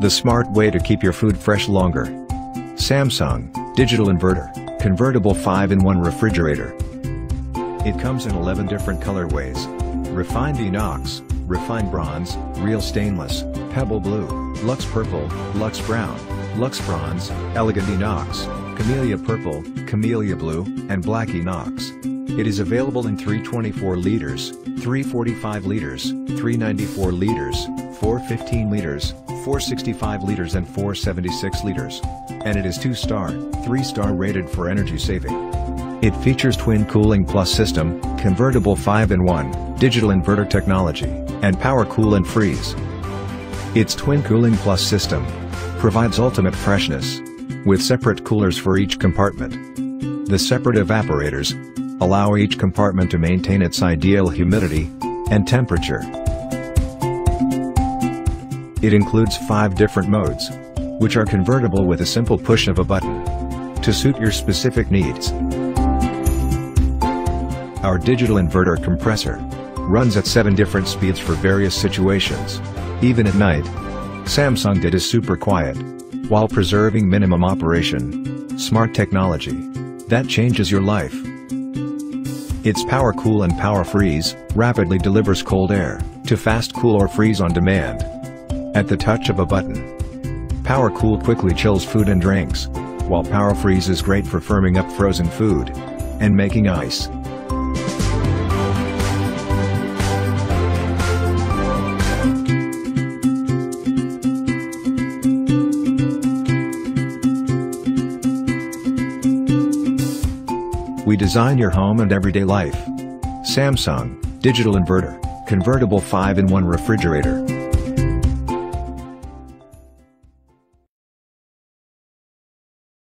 the smart way to keep your food fresh longer. Samsung Digital Inverter, Convertible 5-in-1 Refrigerator. It comes in 11 different colorways: Refined Inox, Refined Bronze, Real Stainless, Pebble Blue, Luxe Purple, Luxe Brown, Luxe Bronze, Elegant Inox, Camellia Purple, Camellia Blue, and Black Inox. It is available in 324 liters, 345 liters, 394 liters, 415 liters, 465 liters and 476 liters. And it is 2-star, 3-star rated for energy saving. It features twin cooling plus system, convertible 5-in-1, digital inverter technology, and power cool and freeze. Its twin cooling plus system provides ultimate freshness, with separate coolers for each compartment. The separate evaporators allow each compartment to maintain its ideal humidity and temperature. It includes 5 different modes, which are convertible with a simple push of a button, to suit your specific needs. Our digital inverter compressor runs at 7 different speeds for various situations. Even at night, Samsung did is super quiet, while preserving minimum operation. Smart technology that changes your life. Its power cool and power freeze rapidly delivers cold air to fast cool or freeze on demand at the touch of a button. Power cool quickly chills food and drinks, while power freeze is great for firming up frozen food and making ice. We design your home and everyday life. Samsung Digital Inverter, Convertible 5-in-1 Refrigerator.